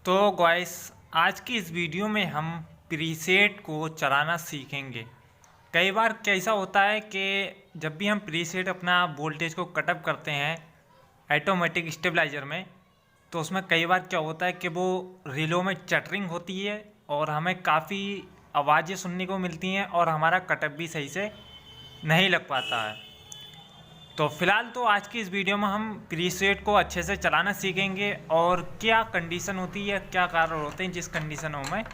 तो गाइस, आज की इस वीडियो में हम प्रीसेट को चलाना सीखेंगे। कई बार कैसा होता है कि जब भी हम प्रीसेट अपना वोल्टेज को कटअप करते हैं ऑटोमेटिक स्टेबलाइजर में, तो उसमें कई बार क्या होता है कि वो रीलों में चटरिंग होती है और हमें काफ़ी आवाज़ें सुनने को मिलती हैं और हमारा कटअप भी सही से नहीं लग पाता है। तो फिलहाल तो आज की इस वीडियो में हम प्रीसेट को अच्छे से चलाना सीखेंगे और क्या कंडीशन होती है, क्या कारण होते हैं जिस कंडीशनों में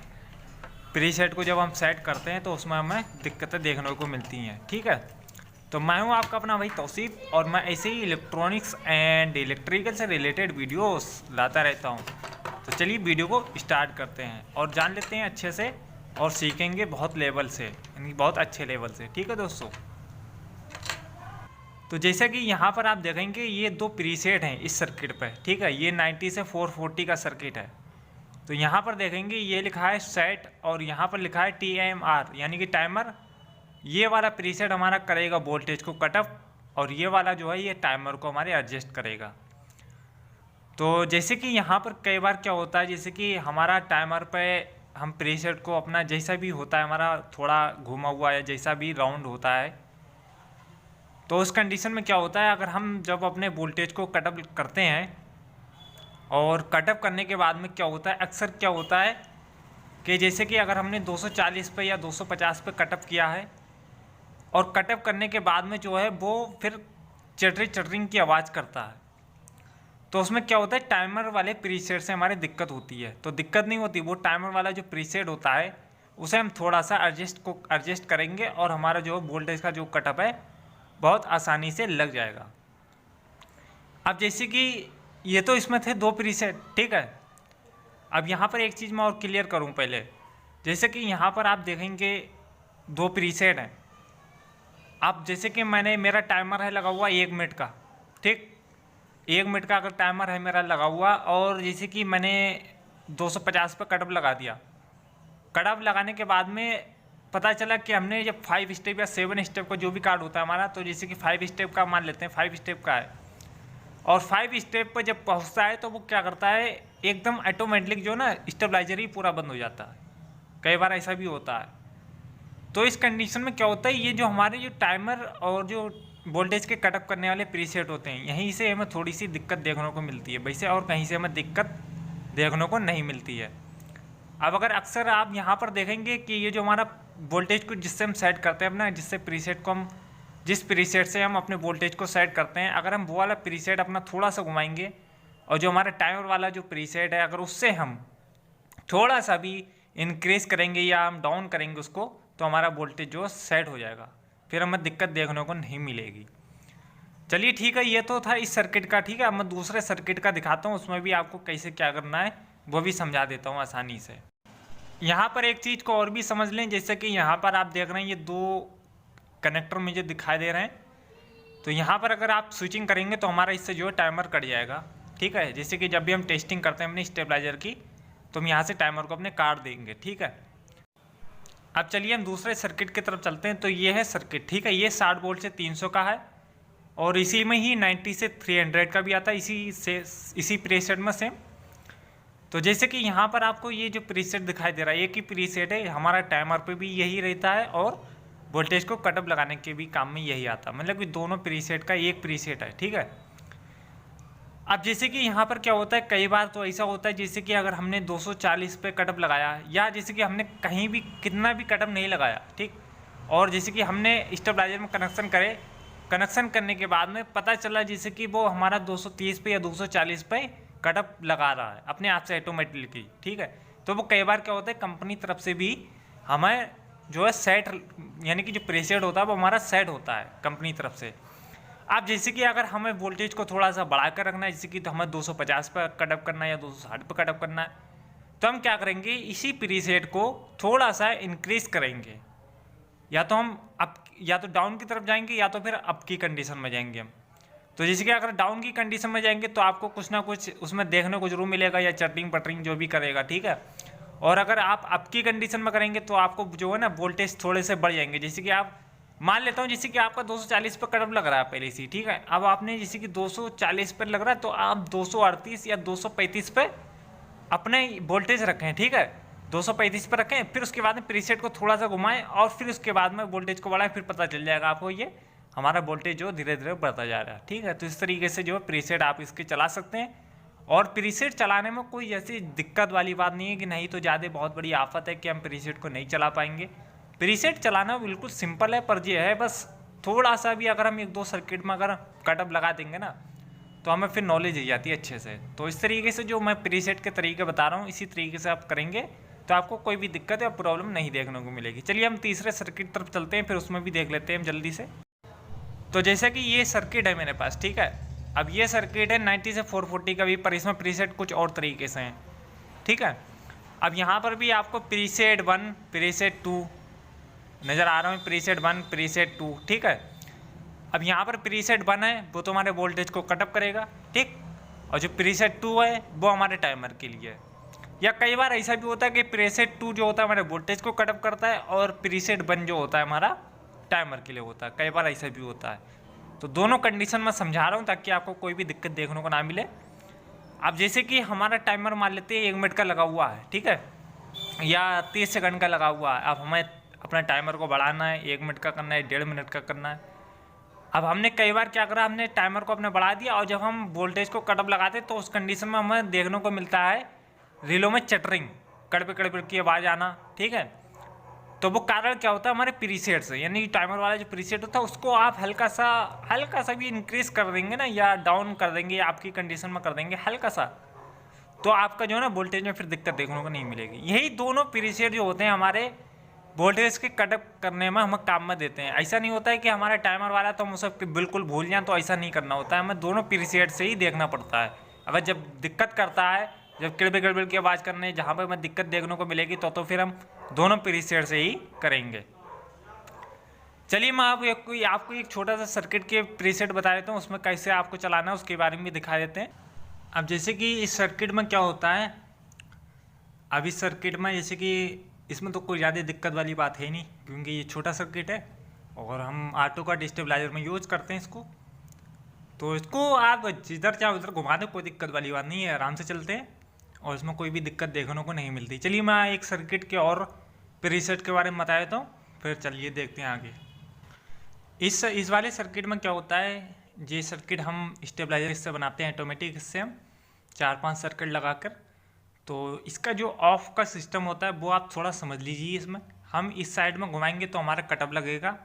प्रीसेट को जब हम सेट करते हैं तो उसमें हमें दिक्कतें देखने को मिलती हैं। ठीक है, तो मैं हूं आपका अपना भाई तौसीफ और मैं ऐसे ही इलेक्ट्रॉनिक्स एंड इलेक्ट्रिकल से रिलेटेड वीडियोस लाता रहता हूं। तो चलिए वीडियो को स्टार्ट करते हैं और जान लेते हैं अच्छे से और सीखेंगे बहुत लेवल से, यानी बहुत अच्छे लेवल से। ठीक है दोस्तों, तो जैसा कि यहाँ पर आप देखेंगे ये दो प्रीसेट हैं इस सर्किट पे। ठीक है, ये 90 से 440 का सर्किट है। तो यहाँ पर देखेंगे ये लिखा है सेट और यहाँ पर लिखा है TMR यानी कि टाइमर। ये वाला प्रीसेट हमारा करेगा वोल्टेज को कटअप और ये वाला जो है ये टाइमर को हमारे एडजस्ट करेगा। तो जैसे कि यहाँ पर कई बार क्या होता है, जैसे कि हमारा टाइमर पे हम प्रीसेट को अपना जैसा भी होता है, हमारा थोड़ा घुमा हुआ या जैसा भी राउंड होता है, तो उस कंडीशन में क्या होता है, अगर हम जब अपने वोल्टेज को कटअप करते हैं और कटअप करने के बाद में क्या होता है, अक्सर क्या होता है कि जैसे कि अगर हमने 240 पे या 250 पे कटअप किया है और कटअप करने के बाद में जो है वो फिर चटरिंग की आवाज़ करता है, तो उसमें क्या होता है टाइमर वाले प्रीसेट से हमारी दिक्कत होती है। तो दिक्कत नहीं होती, वो टाइमर वाला जो प्रीसेट होता है उसे हम थोड़ा सा एडजस्ट करेंगे और हमारा जो वोल्टेज का जो कटअप है बहुत आसानी से लग जाएगा। अब जैसे कि ये तो इसमें थे दो प्रीसेट। ठीक है, अब यहाँ पर एक चीज़ मैं और क्लियर करूँ पहले। जैसे कि यहाँ पर आप देखेंगे दो प्रीसेट हैं। अब जैसे कि मेरा टाइमर है लगा हुआ 1 मिनट का। ठीक, 1 मिनट का अगर टाइमर है मेरा लगा हुआ और जैसे कि मैंने 250 पे कटअप लगा दिया। कटअप लगाने के बाद में पता चला कि हमने जब 5 स्टेप या 7 स्टेप का जो भी कार्ड होता है हमारा, तो जैसे कि 5 स्टेप का मान लेते हैं, 5 स्टेप का है और 5 स्टेप पर जब पहुंचता है तो वो क्या करता है, एकदम ऑटोमेटिक जो ना स्टेबलाइजर ही पूरा बंद हो जाता है। कई बार ऐसा भी होता है। तो इस कंडीशन में क्या होता है, ये जो हमारे जो टाइमर और जो वोल्टेज के कटअप करने वाले प्रीसेट होते हैं, यहीं से हमें थोड़ी सी दिक्कत देखने को मिलती है, वैसे और कहीं से हमें दिक्कत देखने को नहीं मिलती है। अब अगर अक्सर आप यहाँ पर देखेंगे कि ये जो हमारा वोल्टेज को जिससे हम सेट करते हैं अपना, जिस प्रीसेट से हम अपने वोल्टेज को सेट करते हैं, अगर हम वो वाला प्रीसेट अपना थोड़ा सा घुमाएंगे और जो हमारा टाइमर वाला जो प्रीसेट है अगर उससे हम थोड़ा सा भी इंक्रीज करेंगे या हम डाउन करेंगे उसको, तो हमारा वोल्टेज जो सेट हो जाएगा, फिर हमें दिक्कत देखने को नहीं मिलेगी। चलिए ठीक है, ये तो था इस सर्किट का। ठीक है, अब मैं दूसरे सर्किट का दिखाता हूँ, उसमें भी आपको कैसे क्या करना है वो भी समझा देता हूँ आसानी से। यहाँ पर एक चीज़ को और भी समझ लें, जैसे कि यहाँ पर आप देख रहे हैं ये दो कनेक्टर मुझे दिखाई दे रहे हैं। तो यहाँ पर अगर आप स्विचिंग करेंगे तो हमारा इससे जो है टाइमर कट जाएगा। ठीक है, जैसे कि जब भी हम टेस्टिंग करते हैं अपने स्टेबलाइजर की, तो हम यहाँ से टाइमर को अपने काट देंगे। ठीक है, अब चलिए हम दूसरे सर्किट की तरफ चलते हैं। तो ये है सर्किट। ठीक है, ये 60 वोल्ट से 300 का है और इसी में ही 90 से 300 का भी आता है, इसी प्रीसेट में सेम। तो जैसे कि यहाँ पर आपको ये जो प्रीसेट दिखाई दे रहा है, एक ही प्रीसेट है, हमारा टाइमर पे भी यही रहता है और वोल्टेज को कटअप लगाने के भी काम में यही आता है, मतलब कि दोनों प्रीसेट का एक प्रीसेट है। ठीक है, अब जैसे कि यहाँ पर क्या होता है, कई बार तो ऐसा होता है जैसे कि अगर हमने 240 पे कटअप लगाया या जैसे कि हमने कहीं भी कितना भी कटअप नहीं लगाया, ठीक, और जैसे कि हमने स्टेबलाइजर में कनेक्शन करने के बाद में पता चला जैसे कि वो हमारा 230 पे या 240 पे कटअप लगा रहा है अपने आप से ऑटोमेटिकली। ठीक है, तो वो कई बार क्या होता है कंपनी तरफ से भी हमें जो है सेट, यानी कि जो प्रीसेट होता है वो हमारा सेट होता है कंपनी तरफ से। अब जैसे कि अगर हमें वोल्टेज को थोड़ा सा बढ़ा कर रखना है, जैसे कि तो हमें 250 पर कटअप करना है या 260 पर कटअप करना है, तो हम क्या करेंगे, इसी प्रीसेट को थोड़ा सा इंक्रीज करेंगे, या तो हम अप या तो डाउन की तरफ जाएंगे या तो फिर अप की कंडीशन में जाएंगे हम। तो जैसे कि अगर डाउन की कंडीशन में जाएंगे तो आपको कुछ ना कुछ उसमें देखने को जरूर मिलेगा या चटरिंग पटरिंग जो भी करेगा। ठीक है, और अगर आप अप की कंडीशन में करेंगे तो आपको जो है ना वोल्टेज थोड़े से बढ़ जाएंगे। जैसे कि आप मान लेता हूँ जैसे कि आपका 240 पर कटअप लग रहा है पहले से। ठीक है, अब आपने जैसे कि 240 पर लग रहा है तो आप 238 या 235 पे अपने वोल्टेज रखें, ठीक है, 235 पर रखें, फिर उसके बाद में प्रीसेट को थोड़ा सा घुमाएं और फिर उसके बाद में वोल्टेज को बढ़ाएं, फिर पता चल जाएगा आपको ये हमारा वोल्टेज जो धीरे धीरे बढ़ता जा रहा है, ठीक है। तो इस तरीके से जो प्रीसेट आप इसके चला सकते हैं। और प्रीसेट चलाने में कोई ऐसी दिक्कत वाली बात नहीं है कि नहीं तो ज़्यादा बहुत बड़ी आफत है कि हम प्रीसेट को नहीं चला पाएंगे। प्रीसेट चलाना बिल्कुल सिंपल है, पर ये है बस थोड़ा सा भी अगर हम 1-2 सर्किट में अगर कटअप लगा देंगे ना तो हमें फिर नॉलेज हो जाती है अच्छे से। तो इस तरीके से जो मैं प्रीसेट के तरीके बता रहा हूँ इसी तरीके से आप करेंगे तो आपको कोई भी दिक्कत या प्रॉब्लम नहीं देखने को मिलेगी। चलिए हम तीसरे सर्किट तरफ चलते हैं, फिर उसमें भी देख लेते हैं हम जल्दी से। तो जैसे कि ये सर्किट है मेरे पास, ठीक है, अब ये सर्किट है 90 से 440 का भी, पर इसमें प्रीसेट कुछ और तरीके से हैं, ठीक है। अब यहाँ पर भी आपको प्रीसेट 1 प्रीसेट 2 नज़र आ रहा है, प्रीसेट 1 प्रीसेट 2, ठीक है। अब यहाँ पर प्रीसेट 1 है वो तो हमारे वोल्टेज को कटअप करेगा, ठीक, और जो प्रीसेट 2 है वो हमारे टाइमर के लिए है। या कई बार ऐसा भी होता है कि प्रीसेट 2 जो होता है हमारे वोल्टेज को कटअप करता है और प्रीसेट 1 जो होता है हमारा टाइमर के लिए होता है, कई बार ऐसा भी होता है। तो दोनों कंडीशन मैं समझा रहा हूँ ताकि आपको कोई भी दिक्कत देखने को ना मिले। अब जैसे कि हमारा टाइमर मान लेते हैं 1 मिनट का लगा हुआ है, ठीक है, या 30 सेकंड का लगा हुआ है। अब हमें अपना टाइमर को बढ़ाना है, 1 मिनट का करना है, 1.5 मिनट का करना है। अब हमने कई बार क्या करा, हमने टाइमर को अपने बढ़ा दिया और जब हम वोल्टेज को कटअप लगाते तो उस कंडीशन में हमें देखने को मिलता है रीलों में चटरिंग, कड़पे कड़पे की आवाज़ आना, ठीक है। तो वो कारण क्या होता है हमारे प्रीसेट से, यानी टाइमर वाला जो प्रीसेट होता है उसको आप हल्का सा भी इंक्रीज कर देंगे ना या डाउन कर देंगे, आपकी कंडीशन में कर देंगे हल्का सा, तो आपका जो है ना वोल्टेज में फिर दिक्कत देखने को नहीं मिलेगी। यही दोनों प्रीसेट जो होते हैं हमारे वोल्टेज के कटअप करने में हमें काम में देते हैं। ऐसा नहीं होता है कि हमारा टाइमर वाला तो हम उसे बिल्कुल भूल जाएं, तो ऐसा नहीं करना होता है, हमें दोनों प्रीसेट से ही देखना पड़ता है। अगर जब दिक्कत करता है, जब किड़बे गड़बड़ की आवाज़ करने जहाँ पर हमें दिक्कत देखने को मिलेगी तो फिर हम दोनों प्रीसेट से ही करेंगे। चलिए मैं आपको एक छोटा सा सर्किट के प्रीसेट बता देता हूँ, उसमें कैसे आपको चलाना है उसके बारे में भी दिखा देते हैं। अब जैसे कि इस सर्किट में क्या होता है, अब इस सर्किट में जैसे कि इसमें तो कोई ज़्यादा दिक्कत वाली बात है नहीं क्योंकि ये छोटा सर्किट है और हम ऑटो का डिस्टेबलाइजर में यूज़ करते हैं इसको, तो इसको आप जिधर चाहे उधर घुमा दें, कोई दिक्कत वाली बात नहीं है, आराम से चलते हैं और इसमें कोई भी दिक्कत देखने को नहीं मिलती। चलिए मैं एक सर्किट के और प्रीसेट के बारे में बता देता हूँ, फिर चलिए देखते हैं आगे। इस वाले सर्किट में क्या होता है, ये सर्किट हम स्टेबलाइजर इससे बनाते हैं ऑटोमेटिक, इससे हम 4-5 सर्किट लगाकर। तो इसका जो ऑफ का सिस्टम होता है वो आप थोड़ा समझ लीजिए। इसमें हम इस साइड में घुमाएंगे तो हमारा कटअप लगेगा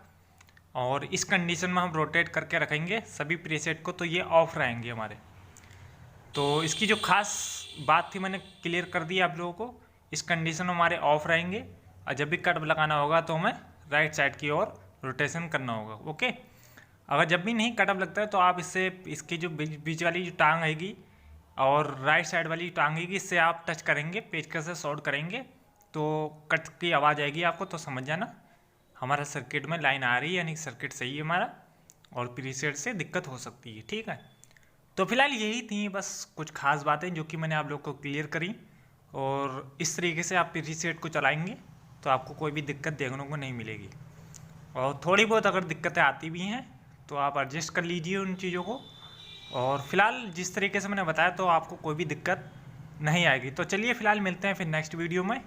और इस कंडीशन में हम रोटेट करके रखेंगे सभी प्रीसेट को, तो ये ऑफ रहेंगे हमारे। तो इसकी जो खास बात थी मैंने क्लियर कर दी आप लोगों को, इस कंडीशन में हमारे ऑफ रहेंगे और जब भी कटअप लगाना होगा तो हमें राइट साइड की ओर रोटेशन करना होगा, ओके। अगर जब भी नहीं कटअप लगता है तो आप इससे इसकी जो बीच वाली जो टांग आएगी और राइट साइड वाली टांग आएगी, इससे आप टच करेंगे, पेचकस से शॉर्ट करेंगे तो कट की आवाज़ आएगी आपको, तो समझ जाना हमारा सर्किट में लाइन आ रही है, यानी सर्किट सही है हमारा और प्रीसेट से दिक्कत हो सकती है, ठीक है। तो फिलहाल यही थी बस कुछ खास बातें जो कि मैंने आप लोग को क्लियर करी, और इस तरीके से आप प्रीसेट को चलाएंगे तो आपको कोई भी दिक्कत देखने को नहीं मिलेगी। और थोड़ी बहुत अगर दिक्कतें आती भी हैं तो आप एडजस्ट कर लीजिए उन चीज़ों को, और फिलहाल जिस तरीके से मैंने बताया तो आपको कोई भी दिक्कत नहीं आएगी। तो चलिए फिलहाल मिलते हैं फिर नेक्स्ट वीडियो में,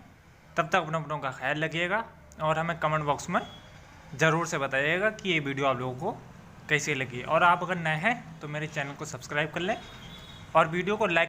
तब तक अपनों का ख्याल रखिएगा और हमें कमेंट बॉक्स में ज़रूर से बताइएगा कि ये वीडियो आप लोगों को कैसी लगी। और आप अगर नए हैं तो मेरे चैनल को सब्सक्राइब कर लें और वीडियो को लाइक